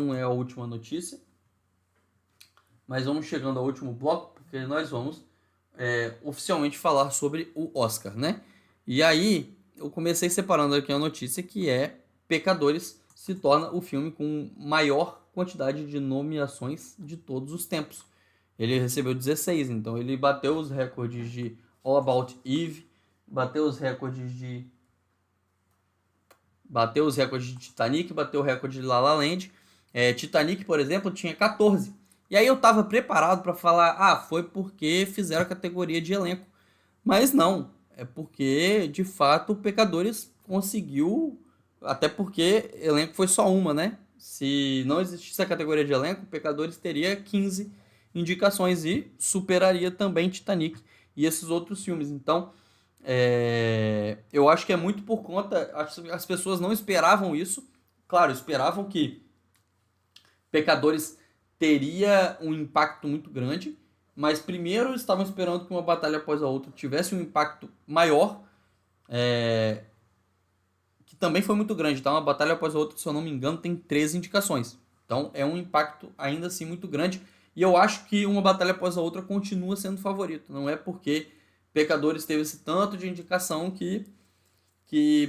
não é a última notícia, mas vamos chegando ao último bloco, porque nós vamos oficialmente falar sobre o Oscar, né? E aí, eu comecei separando aqui a notícia que é Pecadores se torna o filme com maior quantidade de nomeações de todos os tempos. Ele recebeu 16, então ele bateu os recordes de All About Eve, bateu os recordes de Titanic, bateu o recorde de La La Land. Titanic, por exemplo, tinha 14. E aí eu tava preparado para falar, foi porque fizeram a categoria de elenco. Mas não, é porque, de fato, o Pecadores conseguiu, até porque elenco foi só uma, né? Se não existisse a categoria de elenco, o Pecadores teria 15 indicações e superaria também Titanic e esses outros filmes. Então, eu acho que é muito por conta. As pessoas não esperavam isso. Claro, esperavam que Pecadores teria um impacto muito grande, mas primeiro estavam esperando que uma batalha após a outra tivesse um impacto maior, que também foi muito grande. Tá? Uma batalha após a outra, se eu não me engano, tem 13 indicações. Então é um impacto ainda assim muito grande. E eu acho que uma batalha após a outra continua sendo favorito. Não é porque Pecadores teve esse tanto de indicação que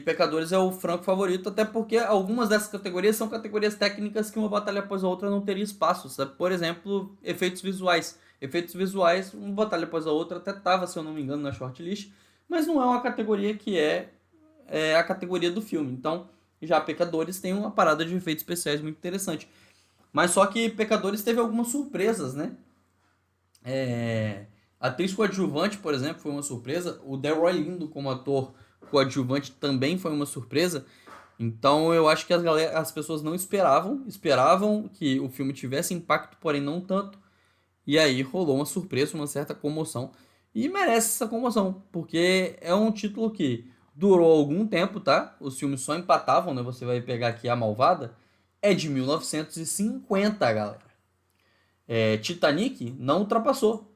Pecadores é o franco favorito, até porque algumas dessas categorias são categorias técnicas que uma batalha após a outra não teria espaço, sabe? Por exemplo, efeitos visuais. Efeitos visuais, uma batalha após a outra até estava, se eu não me engano, na shortlist, mas não é uma categoria que é a categoria do filme. Então, já Pecadores tem uma parada de efeitos especiais muito interessante. Mas só que Pecadores teve algumas surpresas, né? A atriz coadjuvante, por exemplo, foi uma surpresa. O Delroy Lindo como ator coadjuvante também foi uma surpresa. Então eu acho que as pessoas não esperavam que o filme tivesse impacto, porém não tanto. E aí rolou uma surpresa, uma certa comoção. E merece essa comoção, porque é um título que durou algum tempo, tá? Os filmes só empatavam, né? Você vai pegar aqui A Malvada. É de 1950, galera. Titanic não ultrapassou.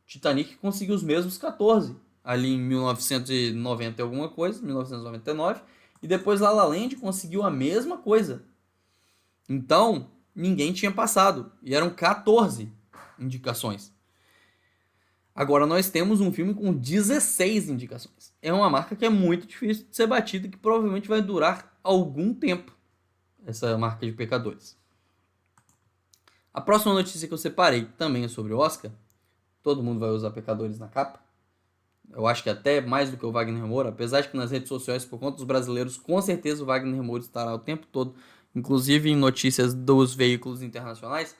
Titanic conseguiu os mesmos 14, ali em 1990 e alguma coisa, 1999, e depois La La Land conseguiu a mesma coisa. Então, ninguém tinha passado, e eram 14 indicações. Agora nós temos um filme com 16 indicações. É uma marca que é muito difícil de ser batida e que provavelmente vai durar algum tempo, essa marca de Pecadores. A próxima notícia que eu separei também é sobre o Oscar. Todo mundo vai usar Pecadores na capa. Eu acho que até mais do que o Wagner Moura, apesar de que nas redes sociais, por conta dos brasileiros, com certeza o Wagner Moura estará o tempo todo, inclusive em notícias dos veículos internacionais.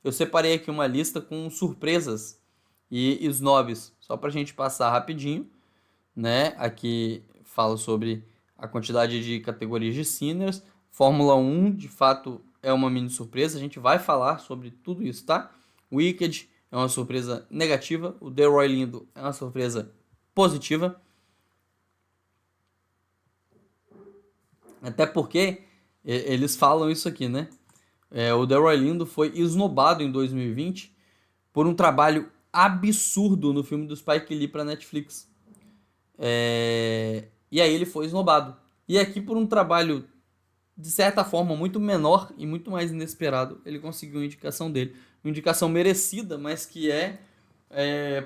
Eu separei aqui uma lista com surpresas e snobs, só pra gente passar rapidinho, né? Aqui fala sobre a quantidade de categorias de Sinners. Fórmula 1, de fato, é uma mini surpresa, a gente vai falar sobre tudo isso, tá? Wicked é uma surpresa negativa, o Delroy Lindo é uma surpresa positiva. Até porque eles falam isso aqui, né? O Delroy Lindo foi esnobado em 2020 por um trabalho absurdo no filme do Spike Lee para Netflix. E aí ele foi esnobado. E aqui por um trabalho, de certa forma, muito menor e muito mais inesperado, ele conseguiu a indicação dele. Uma indicação merecida, mas que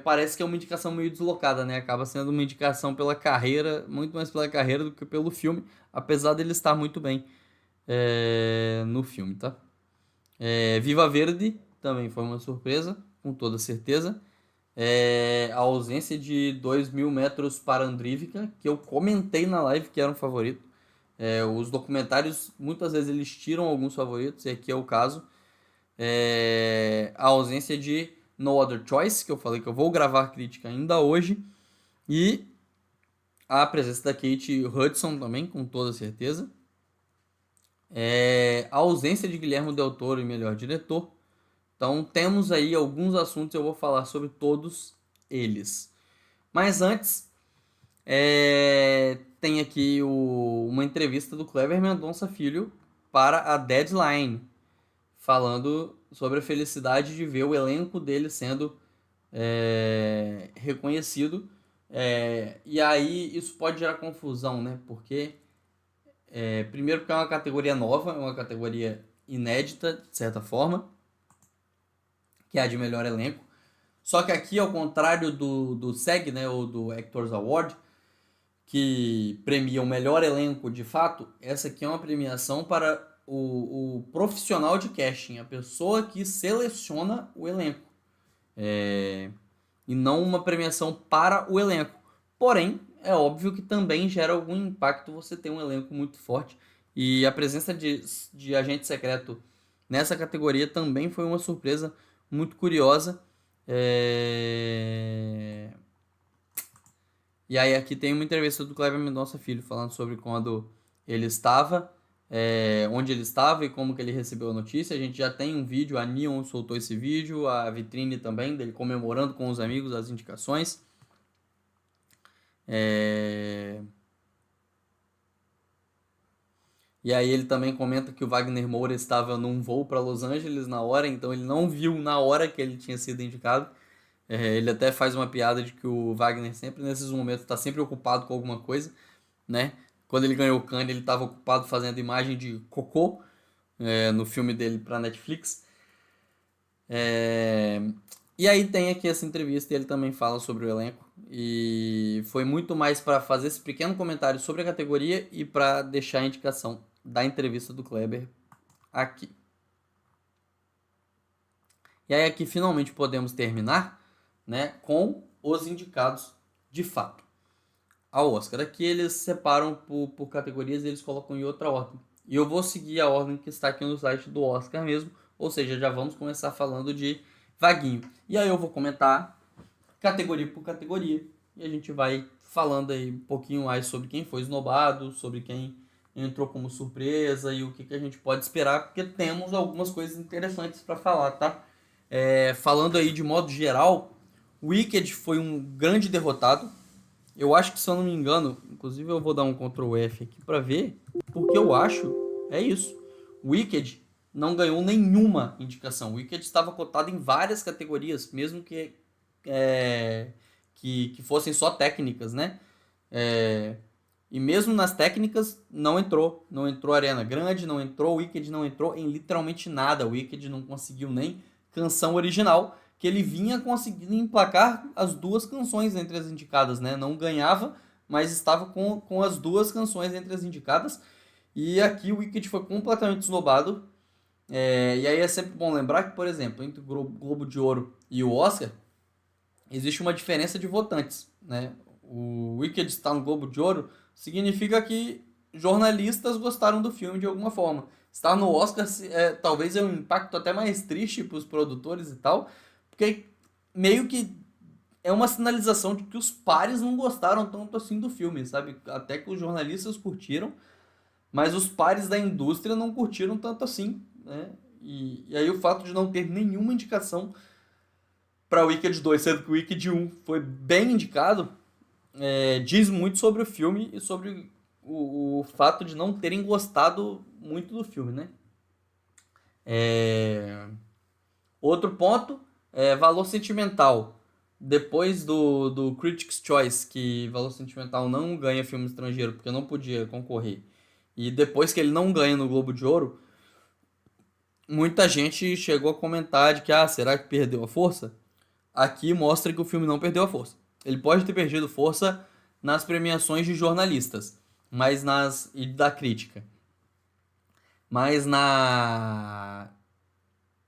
parece que é uma indicação meio deslocada, né? Acaba sendo uma indicação pela carreira, muito mais pela carreira do que pelo filme, apesar dele estar muito bem no filme, tá? Viva Verde também foi uma surpresa, com toda certeza. A ausência de 2.000 metros para Andrívica, que eu comentei na live que era um favorito. Os documentários, muitas vezes eles tiram alguns favoritos, e aqui é o caso. A ausência de No Other Choice, que eu falei que eu vou gravar crítica ainda hoje. E a presença da Kate Hudson também, com toda certeza. A ausência de Guilherme Del Toro em melhor diretor. Então temos aí alguns assuntos, eu vou falar sobre todos eles. Mas antes, tem aqui uma entrevista do Clever Mendonça Filho para a Deadline, falando sobre a felicidade de ver o elenco dele sendo reconhecido. E aí isso pode gerar confusão, né? Porque primeiro porque é uma categoria nova, é uma categoria inédita, de certa forma, que é a de melhor elenco. Só que aqui, ao contrário do SEG, né, ou do Actors Award, que premia o melhor elenco de fato, essa aqui é uma premiação para o profissional de casting, a pessoa que seleciona o elenco. E não uma premiação para o elenco. Porém, é óbvio que também gera algum impacto você ter um elenco muito forte. E a presença de agente secreto nessa categoria também foi uma surpresa muito curiosa. E aí aqui tem uma entrevista do Kleber Mendonça Filho falando sobre quando ele estava, onde ele estava e como que ele recebeu a notícia. A gente já tem um vídeo, a Neon soltou esse vídeo, a Vitrine também, dele comemorando com os amigos as indicações. E aí ele também comenta que o Wagner Moura estava num voo para Los Angeles na hora, então ele não viu na hora que ele tinha sido indicado. Ele até faz uma piada de que o Wagner sempre nesses momentos está sempre ocupado com alguma coisa, né? Quando ele ganhou o Cannes, ele estava ocupado fazendo imagem de cocô no filme dele para Netflix. E aí tem aqui essa entrevista e ele também fala sobre o elenco. E foi muito mais para fazer esse pequeno comentário sobre a categoria e para deixar a indicação da entrevista do Kleber aqui. E aí aqui finalmente podemos terminar, né, com os indicados de fato ao Oscar. Aqui eles separam por categorias e eles colocam em outra ordem. E eu vou seguir a ordem que está aqui no site do Oscar mesmo, ou seja, já vamos começar falando de Vaguinho. E aí eu vou comentar categoria por categoria e a gente vai falando aí um pouquinho mais sobre quem foi esnobado, sobre quem entrou como surpresa e o que a gente pode esperar, porque temos algumas coisas interessantes para falar, tá? Falando aí de modo geral, Wicked foi um grande derrotado. Eu acho que, se eu não me engano, inclusive eu vou dar um Ctrl F aqui para ver, porque eu acho, é isso. Wicked não ganhou nenhuma indicação. Wicked estava cotado em várias categorias, mesmo que fossem só técnicas, né? E mesmo nas técnicas não entrou. Não entrou Ariana Grande, não entrou Wicked, não entrou em literalmente nada. Wicked não conseguiu nem canção original, que ele vinha conseguindo emplacar as duas canções entre as indicadas, né? Não ganhava, mas estava com as duas canções entre as indicadas. E aqui o Wicked foi completamente esnobado. E aí é sempre bom lembrar que, por exemplo, entre o Globo de Ouro e o Oscar, existe uma diferença de votantes, né? O Wicked está no Globo de Ouro significa que jornalistas gostaram do filme de alguma forma. Estar no Oscar talvez é um impacto até mais triste para os produtores e tal, porque meio que é uma sinalização de que os pares não gostaram tanto assim do filme, sabe? Até que os jornalistas curtiram, mas os pares da indústria não curtiram tanto assim, né? E aí o fato de não ter nenhuma indicação para Wicked 2, sendo que o Wicked 1 foi bem indicado, diz muito sobre o filme e sobre o fato de não terem gostado muito do filme, né? Outro ponto é valor sentimental. Depois do Critics' Choice, que valor sentimental não ganha filme estrangeiro porque não podia concorrer, e depois que ele não ganha no Globo de Ouro, muita gente chegou a comentar de que, será que perdeu a força? Aqui mostra que o filme não perdeu a força. Ele pode ter perdido força nas premiações de jornalistas, e da crítica. Mas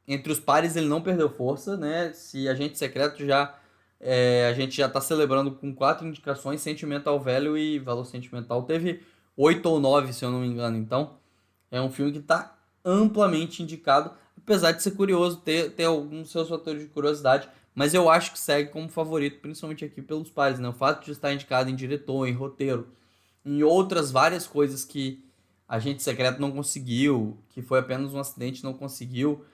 entre os pares ele não perdeu força, né? Se Agente Secreto a gente já está celebrando com 4 indicações, Sentimental Value e Valor Sentimental teve 8 ou 9, se eu não me engano. Então, é um filme que está amplamente indicado, apesar de ser curioso, ter alguns seus fatores de curiosidade, mas eu acho que segue como favorito, principalmente aqui pelos pares, né? O fato de estar indicado em diretor, em roteiro, em outras várias coisas que Agente Secreto não conseguiu, que foi apenas um acidente, não conseguiu,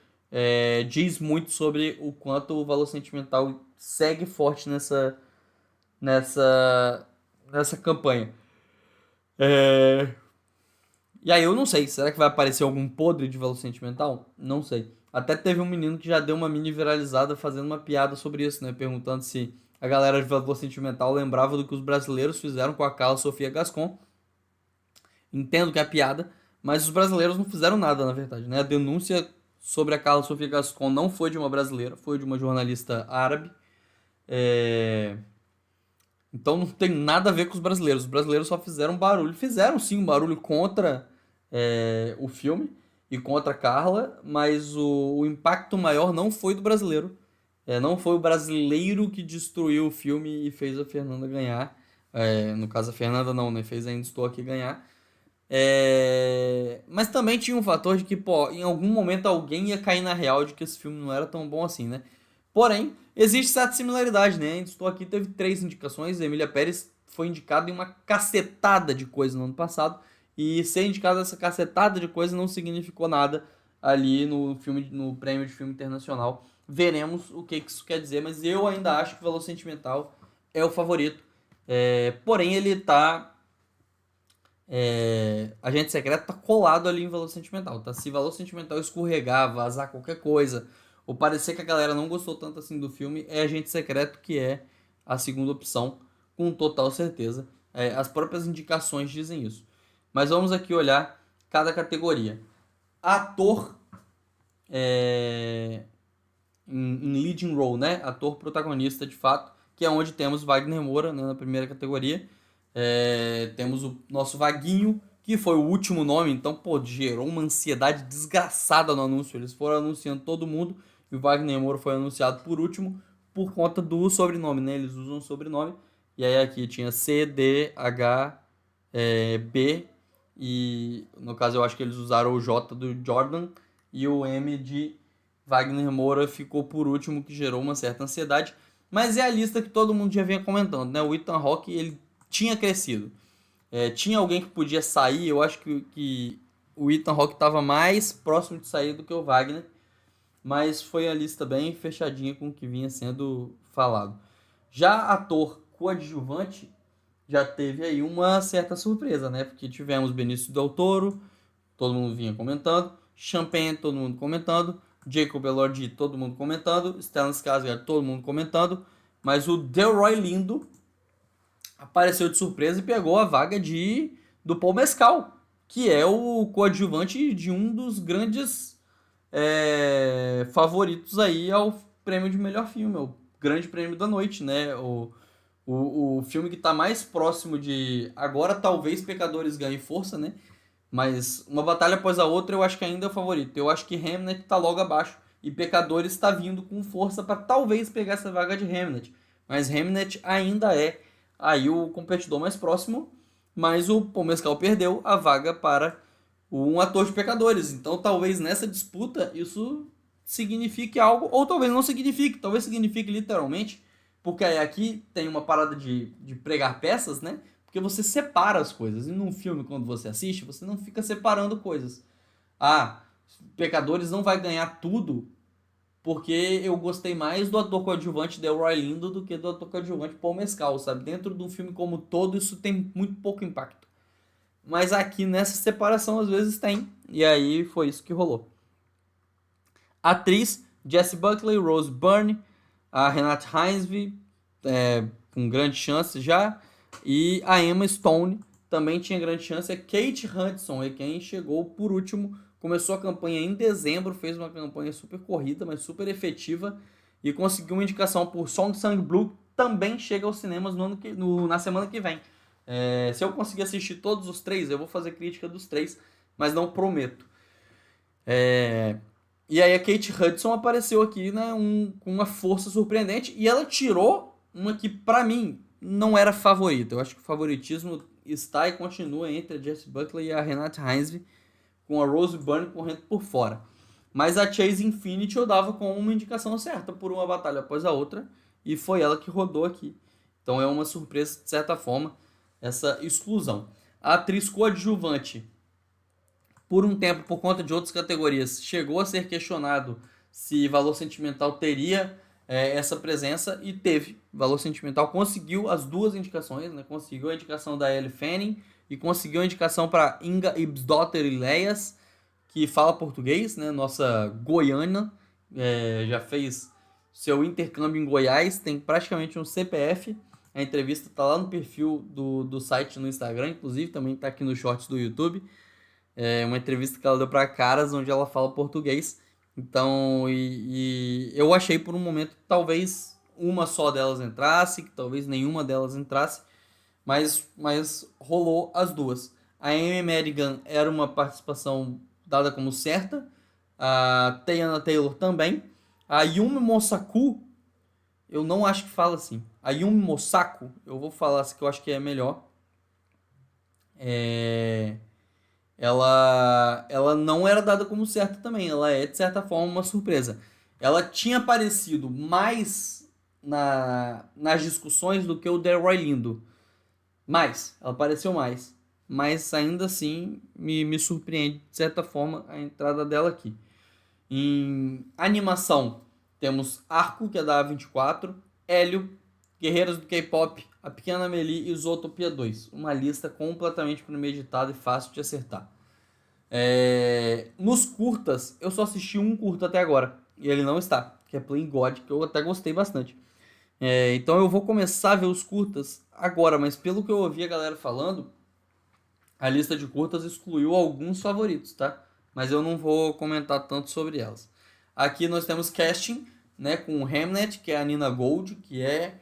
diz muito sobre o quanto o valor sentimental segue forte nessa campanha. E aí eu não sei, será que vai aparecer algum podre de valor sentimental? Não sei. Até teve um menino que já deu uma mini viralizada fazendo uma piada sobre isso, né? Perguntando se a galera de valor sentimental lembrava do que os brasileiros fizeram com a Carla Sofia Gascon. Entendo que é piada, mas os brasileiros não fizeram nada, na verdade, né? A denúncia sobre a Carla Sofia Gascon não foi de uma brasileira, foi de uma jornalista árabe. É, Então não tem nada a ver com os brasileiros. Os brasileiros só fizeram barulho. Fizeram sim um barulho contra o filme e contra a Carla, mas o impacto maior não foi do brasileiro. Não foi o brasileiro que destruiu o filme e fez a Fernanda ganhar. No caso, a Fernanda não, né? Fez Ainda Estou Aqui ganhar. Mas também tinha um fator de que, pô, em algum momento alguém ia cair na real de que esse filme não era tão bom assim, né? Porém, existe certa similaridade, né? Ainda Estou Aqui teve 3 indicações, a Emília Pérez foi indicada em uma cacetada de coisa no ano passado, e ser indicada essa cacetada de coisa não significou nada ali no filme, no prêmio de filme internacional. Veremos o que isso quer dizer, mas eu ainda acho que Valor Sentimental é o favorito. Porém, ele tá Agente Secreto tá colado ali em Valor Sentimental, tá? Se Valor Sentimental escorregar, vazar qualquer coisa, ou parecer que a galera não gostou tanto assim do filme, é Agente Secreto que é a segunda opção, com total certeza. As próprias indicações dizem isso. Mas vamos aqui olhar cada categoria. Ator em leading role, né? Ator protagonista de fato, que é onde temos Wagner Moura, né, na primeira categoria. Temos o nosso Vaguinho, que foi o último nome, então, pô, gerou uma ansiedade desgraçada no anúncio. Eles foram anunciando todo mundo e o Wagner Moura foi anunciado por último por conta do sobrenome, né? Eles usam o sobrenome. E aí aqui tinha C, D, H, B, e no caso eu acho que eles usaram o J do Jordan e o M de Wagner Moura ficou por último, que gerou uma certa ansiedade. Mas é a lista que todo mundo já vinha comentando, né? O Ethan Hawke, ele tinha crescido. Tinha alguém que podia sair, eu acho que o Ethan Hawke estava mais próximo de sair do que o Wagner, mas foi a lista bem fechadinha com o que vinha sendo falado. Já ator coadjuvante, já teve aí uma certa surpresa, né? Porque tivemos Benício Del Toro, todo mundo vinha comentando, Champagne, todo mundo comentando, Jacob Elordi, todo mundo comentando, Stellan Skarsgård, todo mundo comentando, mas o Delroy Lindo apareceu de surpresa e pegou a vaga do Paul Mescal, que é o coadjuvante de um dos grandes favoritos aí ao prêmio de melhor filme, o grande prêmio da noite, né? O filme que está mais próximo de... Agora talvez Pecadores ganhe força, né? Mas uma batalha após a outra eu acho que ainda é o favorito. Eu acho que Hamnet está logo abaixo e Pecadores está vindo com força para talvez pegar essa vaga de Hamnet. Mas Hamnet ainda é aí o competidor mais próximo, mas o Paul Mescal perdeu a vaga para um ator de Pecadores. Então talvez nessa disputa isso signifique algo, ou talvez não signifique, talvez signifique literalmente, porque aí aqui tem uma parada de pregar peças, né? Porque você separa as coisas. E num filme, quando você assiste, você não fica separando coisas. Pecadores não vai ganhar tudo porque eu gostei mais do ator coadjuvante Delroy Lindo do que do ator coadjuvante Paul Mescal, sabe? Dentro de um filme como todo, isso tem muito pouco impacto. Mas aqui nessa separação às vezes tem. E aí foi isso que rolou. Atriz, Jessie Buckley, Rose Byrne, a Renate Reinsve, com grande chance já. E a Emma Stone também tinha grande chance. Kate Hudson é quem chegou por último. Começou a campanha em dezembro, fez uma campanha super corrida, mas super efetiva. E conseguiu uma indicação por Song Sang Blue. Também chega aos cinemas na semana que vem. Se eu conseguir assistir todos os 3, eu vou fazer crítica dos 3, mas não prometo. E aí a Kate Hudson apareceu aqui, né, com uma força surpreendente. E ela tirou uma que, pra mim, não era favorita. Eu acho que o favoritismo está e continua entre a Jessie Buckley e a Renate Reinsve, com a Rose Byrne correndo por fora. Mas a Chase Infinity eu dava com uma indicação certa por uma batalha após a outra, e foi ela que rodou aqui. Então é uma surpresa, de certa forma, essa exclusão. A atriz coadjuvante, por um tempo, por conta de outras categorias, chegou a ser questionado se Valor Sentimental teria essa presença, e teve. Valor Sentimental conseguiu as 2 indicações, né? Conseguiu a indicação da Elle Fanning e conseguiu a indicação para Inga Ibsdóttir Ilhéas, que fala português, né? Nossa goiana, já fez seu intercâmbio em Goiás, tem praticamente um CPF. A entrevista está lá no perfil do site no Instagram, inclusive também está aqui nos shorts do YouTube. É uma entrevista que ela deu para Caras, onde ela fala português. Então, e eu achei por um momento que talvez uma só delas entrasse, que talvez nenhuma delas entrasse, mas rolou as duas. A Amy Madigan era uma participação dada como certa, a Teyana Taylor também. A Yumi Mosaku, eu não acho que fala assim. A Yumi Mosaku, eu vou falar assim que eu acho que é melhor. É, ela não era dada como certa também. Ela é, de certa forma, uma surpresa. Ela tinha aparecido mais nas discussões do que o Delroy Lindo. Mais, ela apareceu mais. Mas ainda assim me surpreende, de certa forma, a entrada dela aqui. Em animação, temos Arco, que é da A24, Hélio, Guerreiros do K-Pop, A Pequena Amélie e Zootopia 2. Uma lista completamente premeditada e fácil de acertar. Nos curtas, eu só assisti um curta até agora. E ele não está, que é Playing God, que eu até gostei bastante. Então eu vou começar a ver os curtas agora, mas pelo que eu ouvi a galera falando, a lista de curtas excluiu alguns favoritos, tá? Mas eu não vou comentar tanto sobre elas. Aqui nós temos casting, né, com Hamnet, que é a Nina Gold, que é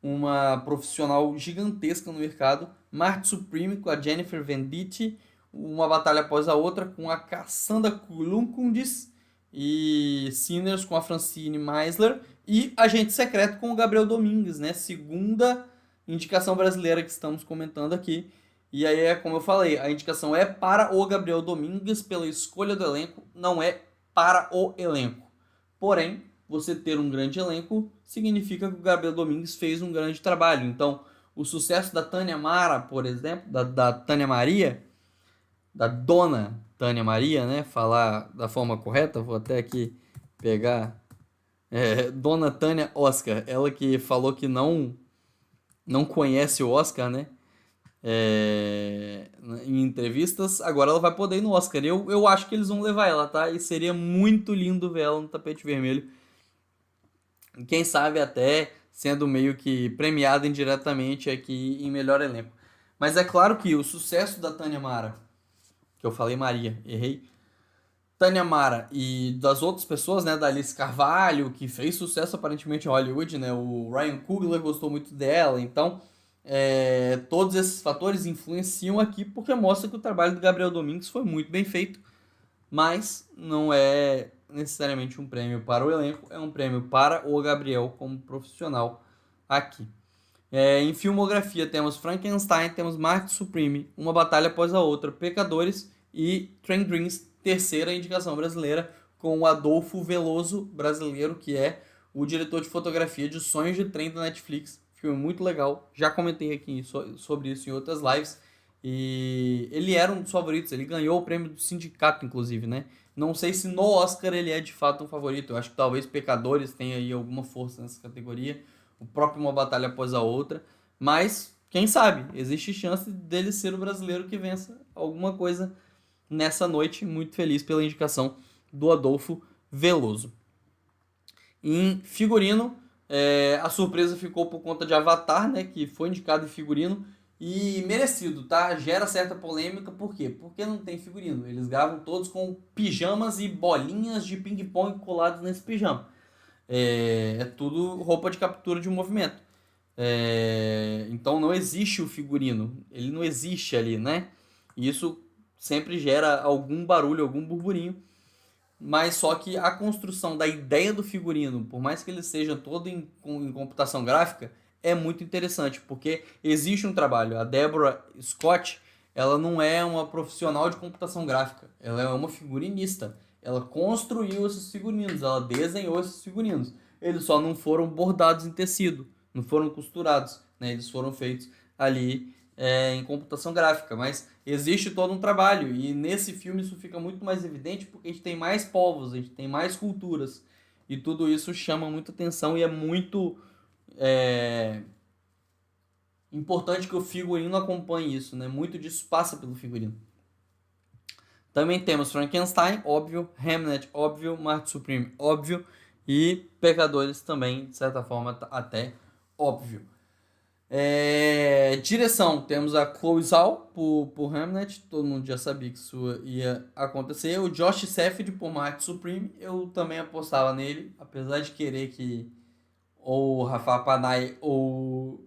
uma profissional gigantesca no mercado. Marte Supreme com a Jennifer Venditti, uma batalha após a outra com a Cassandra Clunkundis e Sinners com a Francine Meisler e Agente Secreto com o Gabriel Domingues, né? Segunda indicação brasileira que estamos comentando aqui. E aí é como eu falei, a indicação é para o Gabriel Domingues pela escolha do elenco, não é para o elenco. Porém, você ter um grande elenco significa que o Gabriel Domingues fez um grande trabalho. Então, o sucesso da Tânia Mara, por exemplo, da Tânia Maria, da dona Tânia Maria, né? Falar da forma correta, vou até aqui pegar. Dona Tânia Oscar, ela que falou que não conhece o Oscar, né? Em entrevistas, agora ela vai poder ir no Oscar. Eu acho que eles vão levar ela, tá? E seria muito lindo ver ela no tapete vermelho. Quem sabe até sendo meio que premiada indiretamente aqui em melhor elenco. Mas é claro que o sucesso da Tânia Mara, que eu falei Maria, errei. Tânia Mara e das outras pessoas, né, da Alice Carvalho, que fez sucesso aparentemente em Hollywood, né, o Ryan Coogler gostou muito dela, então todos esses fatores influenciam aqui porque mostra que o trabalho do Gabriel Domingues foi muito bem feito, mas não é necessariamente um prêmio para o elenco, é um prêmio para o Gabriel como profissional aqui. Em filmografia temos Frankenstein, temos Marte Supreme, Uma Batalha Após a Outra, Pecadores e Train Dreams, terceira indicação brasileira, com o Adolfo Veloso, brasileiro, que é o diretor de fotografia de Sonhos de Trem da Netflix. Filme muito legal, já comentei aqui sobre isso em outras lives. E ele era um dos favoritos, ele ganhou o prêmio do sindicato, inclusive, né? Não sei se no Oscar ele é de fato um favorito, eu acho que talvez Pecadores tenha aí alguma força nessa categoria, o próprio Uma Batalha Após a Outra, mas quem sabe, existe chance dele ser o brasileiro que vença alguma coisa nessa noite. Muito feliz pela indicação do Adolfo Veloso. Em figurino, a surpresa ficou por conta de Avatar, né, que foi indicado em figurino, e merecido, tá? Gera certa polêmica, por quê? Porque não tem figurino. Eles gravam todos com pijamas e bolinhas de ping-pong colados nesse pijama. É tudo roupa de captura de movimento. Então não existe o figurino. Ele não existe ali, né? E isso sempre gera algum barulho, algum burburinho. Mas só que a construção da ideia do figurino, por mais que ele seja todo em computação gráfica, é muito interessante, porque existe um trabalho. A Deborah Scott, ela não é uma profissional de computação gráfica, ela é uma figurinista. Ela construiu esses figurinos, ela desenhou esses figurinos. Eles só não foram bordados em tecido, não foram costurados, né? Eles foram feitos ali em computação gráfica, mas existe todo um trabalho, e nesse filme isso fica muito mais evidente porque a gente tem mais povos, a gente tem mais culturas, e tudo isso chama muita atenção e é muito importante que o figurino acompanhe isso, né? Muito disso passa pelo figurino. Também temos Frankenstein, óbvio, Hamlet, óbvio, Marte Supreme, óbvio, e Pecadores também, de certa forma, até óbvio. Direção, temos a Chloe Zhao por Hamnet, todo mundo já sabia que isso ia acontecer. O Josh Safdie por Marty Supreme, eu também apostava nele, apesar de querer que ou o Rafa Panay ou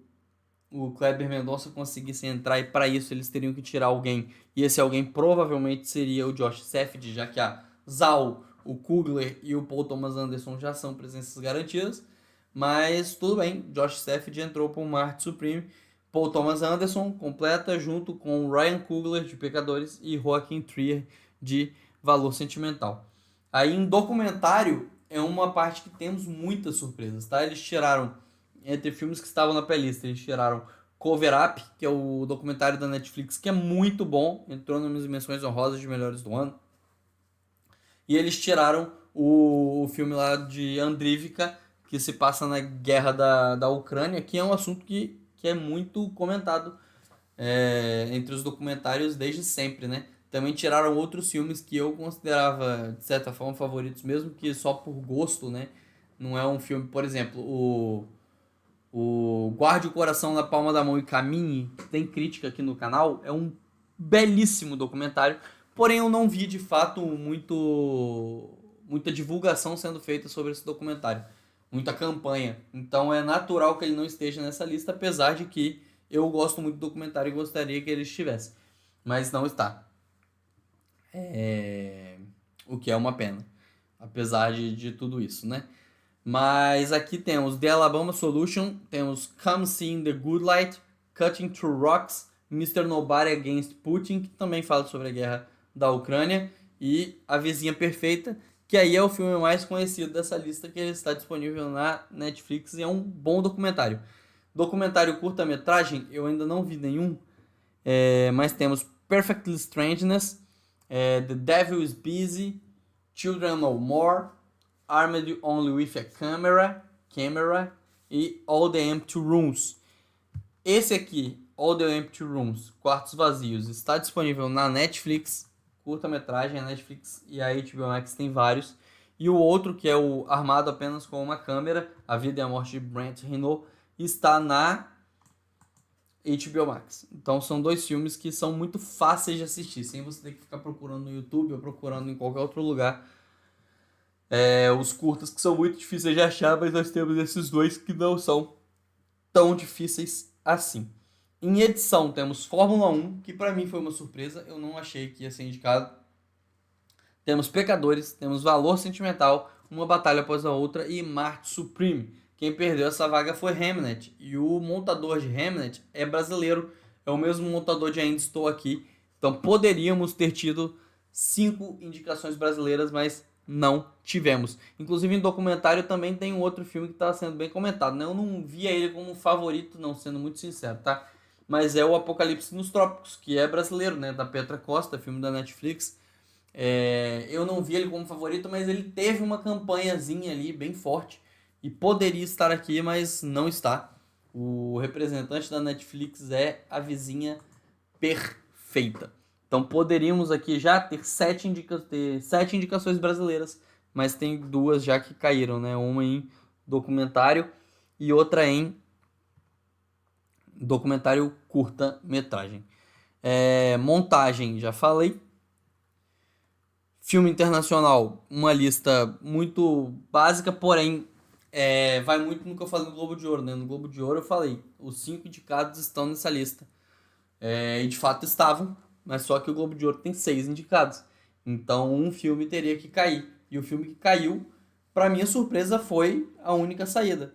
o Kleber Mendonça conseguissem entrar, e para isso eles teriam que tirar alguém, e esse alguém provavelmente seria o Josh Safdie, já que a Zhao, o Coogler e o Paul Thomas Anderson já são presenças garantidas. Mas tudo bem, Josh Safdie entrou para o Marty Supreme. Paul Thomas Anderson completa junto com Ryan Coogler de Pecadores e Joaquin Trier de Valor Sentimental. Aí em documentário é uma parte que temos muitas surpresas, tá? Eles tiraram, entre filmes que estavam na playlist, eles tiraram Cover Up, que é o documentário da Netflix, que é muito bom, entrou nas menções honrosas de melhores do ano. E eles tiraram o filme lá de Andrivka, que se passa na guerra da Ucrânia, que é um assunto que é muito comentado entre os documentários desde sempre, né? Também tiraram outros filmes que eu considerava, de certa forma, favoritos, mesmo que só por gosto, né? Não é um filme, por exemplo, o Guarde o Coração na Palma da Mão e Caminhe, que tem crítica aqui no canal, é um belíssimo documentário, porém eu não vi de fato muita divulgação sendo feita sobre esse documentário, muita campanha. Então é natural que ele não esteja nessa lista, apesar de que eu gosto muito do documentário e gostaria que ele estivesse, mas não está. O que é uma pena, apesar de tudo isso, né? Mas aqui temos The Alabama Solution, temos Come Seeing the Good Light, Cutting Through Rocks, Mr. Nobody Against Putin, que também fala sobre a guerra da Ucrânia, e A Vizinha Perfeita, que aí é o filme mais conhecido dessa lista, que está disponível na Netflix e é um bom documentário. Documentário curta-metragem, eu ainda não vi nenhum, mas temos Perfectly Strangeness, The Devil is Busy, Children No More, Armed Only with a Camera e All the Empty Rooms. Esse aqui, All the Empty Rooms, Quartos Vazios, está disponível na Netflix, curta-metragem, a Netflix e a HBO Max tem vários. E o outro, que é o Armado Apenas com uma Câmera, A Vida e a Morte de Brent Renault, está na HBO Max. Então são dois filmes que são muito fáceis de assistir, sem você ter que ficar procurando no YouTube ou procurando em qualquer outro lugar. Os curtas que são muito difíceis de achar, mas nós temos esses dois que não são tão difíceis assim. Em edição temos Fórmula 1, que para mim foi uma surpresa, eu não achei que ia ser indicado. Temos Pecadores, temos Valor Sentimental, Uma Batalha Após a Outra e Marty Supreme. Quem perdeu essa vaga foi Hamnet, e o montador de Hamnet é brasileiro, é o mesmo montador de Ainda Estou Aqui. Então poderíamos ter tido 5 indicações brasileiras, mas não tivemos. Inclusive em documentário também tem um outro filme que está sendo bem comentado, né? Eu não via ele como um favorito, não, sendo muito sincero, tá? Mas é o Apocalipse nos Trópicos, que é brasileiro, né? Da Petra Costa, filme da Netflix. Eu não vi ele como favorito, mas ele teve uma campanhazinha ali bem forte e poderia estar aqui, mas não está. O representante da Netflix é A Vizinha Perfeita. Então poderíamos aqui já ter sete indicações brasileiras, mas tem duas já que caíram, né? Uma em documentário e outra em documentário curta-metragem. Montagem, já falei. Filme internacional, uma lista muito básica, porém vai muito no que eu falei no Globo de Ouro, né? No Globo de Ouro eu falei, os 5 indicados estão nessa lista. E de fato estavam, mas só que o Globo de Ouro tem 6 indicados. Então um filme teria que cair. E o filme que caiu, para minha surpresa, foi A Única Saída.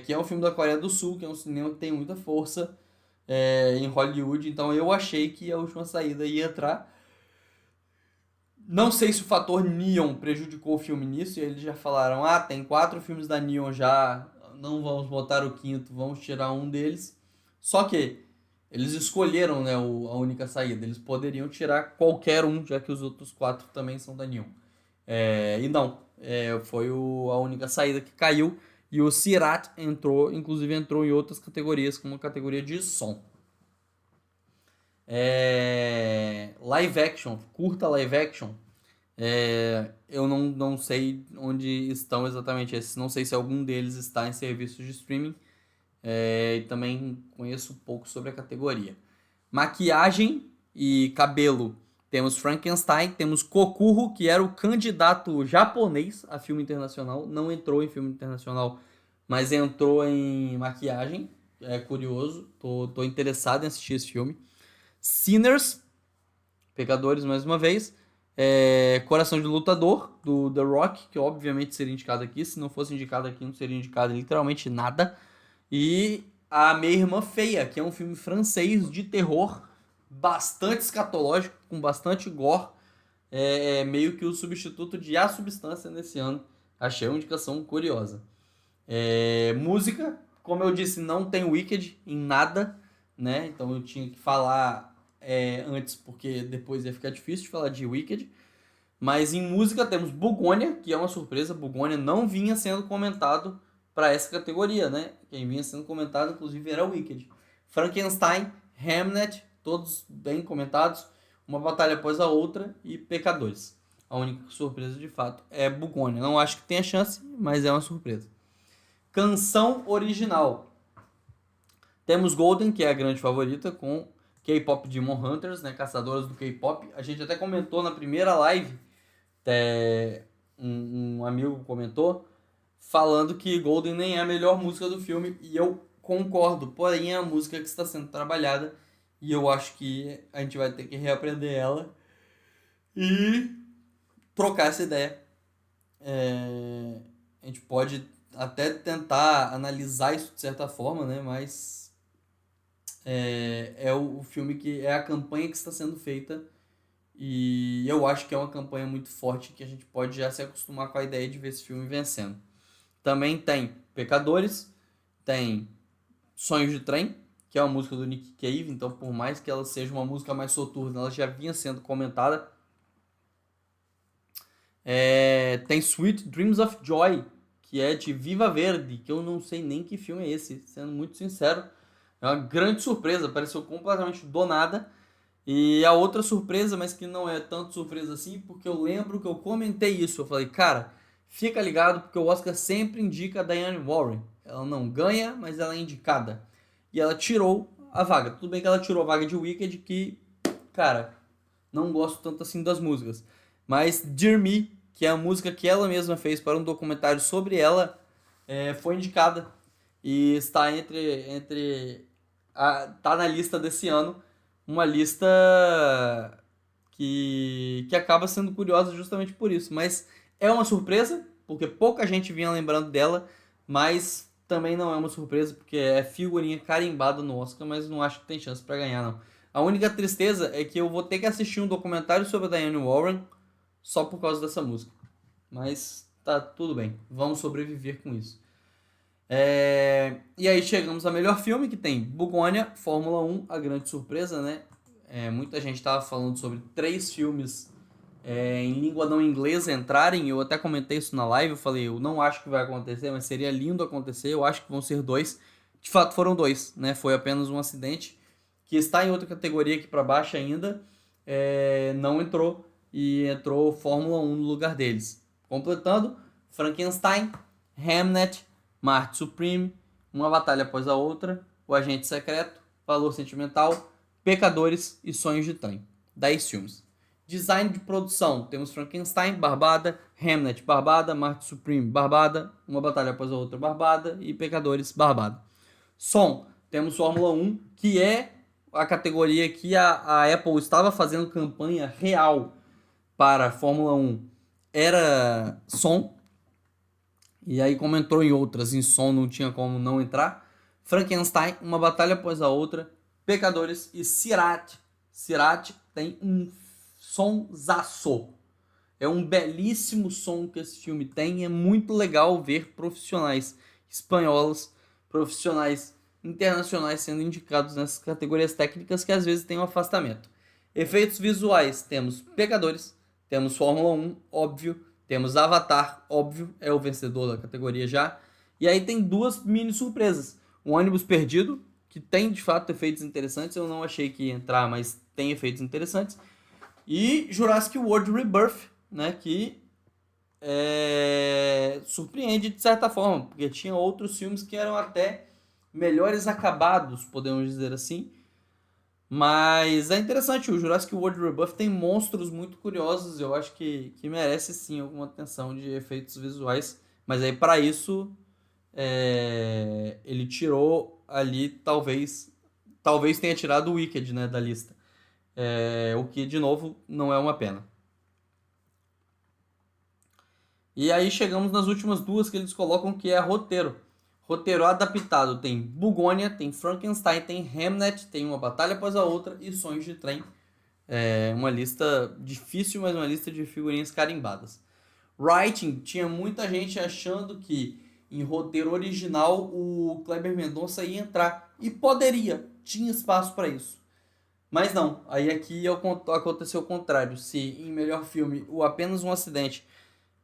Que é um filme da Coreia do Sul, que é um cinema que tem muita força em Hollywood. Então eu achei que A Última Saída ia entrar. Não sei se o fator Neon prejudicou o filme nisso, e eles já falaram, tem 4 filmes da Neon já, não vamos botar o quinto, vamos tirar um deles. Só que eles escolheram, né, A Única Saída, eles poderiam tirar qualquer um, já que os outros 4 também são da Neon. E não, foi A Única Saída que caiu, e o Sirat inclusive entrou em outras categorias, como a categoria de som. Live action, curta live action, eu não sei onde estão exatamente esses, não sei se algum deles está em serviços de streaming, e também conheço um pouco sobre a categoria. Maquiagem e cabelo, temos Frankenstein, temos Kokuro, que era o candidato japonês a filme internacional, não entrou em filme internacional, mas entrou em maquiagem, é curioso, tô interessado em assistir esse filme. Sinners, Pecadores mais uma vez, Coração de Lutador, do The Rock, que obviamente seria indicado aqui, se não fosse indicado aqui não seria indicado literalmente nada, e A Minha Irmã Feia, que é um filme francês de terror, bastante escatológico, com bastante gore, meio que o substituto de A Substância nesse ano. Achei uma indicação curiosa. Música, como eu disse, não tem Wicked em nada, né? Então eu tinha que falar antes, porque depois ia ficar difícil de falar de Wicked. Mas em música temos Bugônia, que é uma surpresa. Bugônia não vinha sendo comentado para essa categoria, né? Quem vinha sendo comentado, inclusive, era Wicked. Frankenstein, Hamnet, todos bem comentados. Uma batalha após a outra e Pecadores. A única surpresa, de fato, é Bugônia. Não acho que tenha chance, mas é uma surpresa. Canção original. Temos Golden, que é a grande favorita, com K-Pop Demon Hunters, né? Caçadoras do K-Pop. A gente até comentou na primeira live, um amigo comentou, falando que Golden nem é a melhor música do filme, e eu concordo, porém é a música que está sendo trabalhada, e eu acho que a gente vai ter que reaprender ela e trocar essa ideia. A gente pode até tentar analisar isso de certa forma, né? Mas o filme que é a campanha que está sendo feita, e eu acho que é uma campanha muito forte que a gente pode já se acostumar com a ideia de ver esse filme vencendo. Também tem Pecadores, tem Sonhos de Trem, que é uma música do Nick Cave, então por mais que ela seja uma música mais soturna, ela já vinha sendo comentada. Tem Sweet Dreams of Joy, que é de Viva Verde, que eu não sei nem que filme é esse, sendo muito sincero. É uma grande surpresa, apareceu completamente do nada. E a outra surpresa, mas que não é tanto surpresa assim, porque eu lembro que eu comentei isso. Eu falei, cara, fica ligado, porque o Oscar sempre indica a Diane Warren. Ela não ganha, mas ela é indicada. E ela tirou a vaga. Tudo bem que ela tirou a vaga de Wicked, que, cara, não gosto tanto assim das músicas. Mas Dear Me, que é a música que ela mesma fez para um documentário sobre ela, foi indicada. E está tá na lista desse ano. Uma lista que acaba sendo curiosa justamente por isso. Mas é uma surpresa, porque pouca gente vinha lembrando dela, mas também não é uma surpresa, porque é figurinha carimbada no Oscar, mas não acho que tem chance para ganhar, não. A única tristeza é que eu vou ter que assistir um documentário sobre a Diane Warren só por causa dessa música. Mas tá tudo bem, vamos sobreviver com isso. E aí chegamos ao melhor filme, que tem Bugônia, Fórmula 1, a grande surpresa, né? Muita gente estava falando sobre 3 filmes em língua não inglesa entrarem. Eu até comentei isso na live, eu falei, eu não acho que vai acontecer, mas seria lindo acontecer, eu acho que vão ser 2. De fato foram 2, né? Foi apenas um acidente, que está em outra categoria aqui para baixo ainda, não entrou, e entrou Fórmula 1 no lugar deles. Completando, Frankenstein, Hamnet, Marte Supreme, Uma Batalha Após a Outra, O Agente Secreto, Valor Sentimental, Pecadores e Sonhos de Trem. 10 filmes. Design de produção, temos Frankenstein, Barbada, Hamnet, Barbada, Marte Supreme, Barbada, Uma Batalha Após a Outra, Barbada e Pecadores, Barbada. Som, temos Fórmula 1, que é a categoria que a Apple estava fazendo campanha real para a Fórmula 1, era som. E aí, como entrou em outras, em som não tinha como não entrar. Frankenstein, Uma Batalha Após a Outra, Pecadores e Sirat. Sirat tem um sonsaço. É um belíssimo som que esse filme tem. É muito legal ver profissionais espanhóis, profissionais internacionais sendo indicados nessas categorias técnicas que às vezes tem um afastamento. Efeitos visuais, temos Pecadores, temos Fórmula 1, óbvio, temos Avatar, óbvio, é o vencedor da categoria já. E aí tem 2 mini surpresas. O Ônibus Perdido, que tem de fato efeitos interessantes, eu não achei que ia entrar, mas tem efeitos interessantes. E Jurassic World Rebirth, né, que surpreende de certa forma, porque tinha outros filmes que eram até melhores acabados, podemos dizer assim. Mas é interessante, o Jurassic World Rebuff tem monstros muito curiosos, eu acho que merece sim alguma atenção de efeitos visuais, mas aí para isso ele tirou ali, talvez tenha tirado o Wicked, né, da lista. O que, de novo, não é uma pena. E aí chegamos nas últimas duas que eles colocam, que é roteiro. Roteiro adaptado tem Bugônia, tem Frankenstein, tem Hamnet, tem Uma Batalha Após a Outra e Sonhos de Trem. É uma lista difícil, mas uma lista de figurinhas carimbadas. Writing, tinha muita gente achando que em roteiro original o Kleber Mendonça ia entrar. E poderia, tinha espaço para isso. Mas não, aí aqui aconteceu o contrário. Se em melhor filme o Apenas um Acidente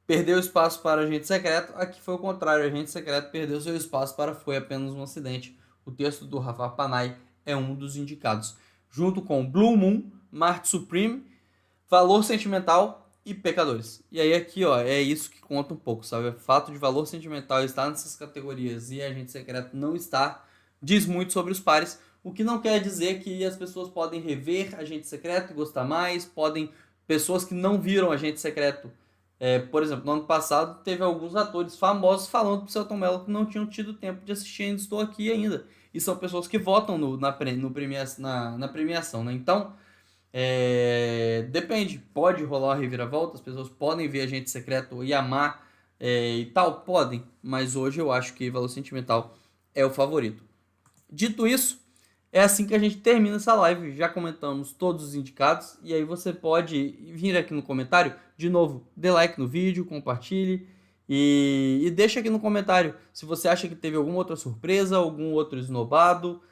perdeu espaço para Agente Secreto, aqui foi o contrário. Agente Secreto perdeu seu espaço para Foi Apenas um Acidente. O texto do Rafa Panay é um dos indicados. Junto com Blue Moon, Marte Supreme, Valor Sentimental e Pecadores. E aí aqui, ó, é isso que conta um pouco, sabe? O fato de Valor Sentimental estar nessas categorias e Agente Secreto não estar, diz muito sobre os pares, o que não quer dizer que as pessoas podem rever Agente Secreto e gostar mais, pessoas que não viram Agente Secreto, por exemplo, no ano passado teve alguns atores famosos falando pro Selton Mello que não tinham tido tempo de assistir Ainda Estou Aqui ainda. E são pessoas que votam na premiação, né? Então, depende, pode rolar uma reviravolta, as pessoas podem ver Agente Secreto e amar e tal, podem, mas hoje eu acho que Valor Sentimental é o favorito. Dito isso, é assim que a gente termina essa live. Já comentamos todos os indicados e aí você pode vir aqui no comentário, de novo, dê like no vídeo, compartilhe e deixa aqui no comentário se você acha que teve alguma outra surpresa, algum outro esnobado,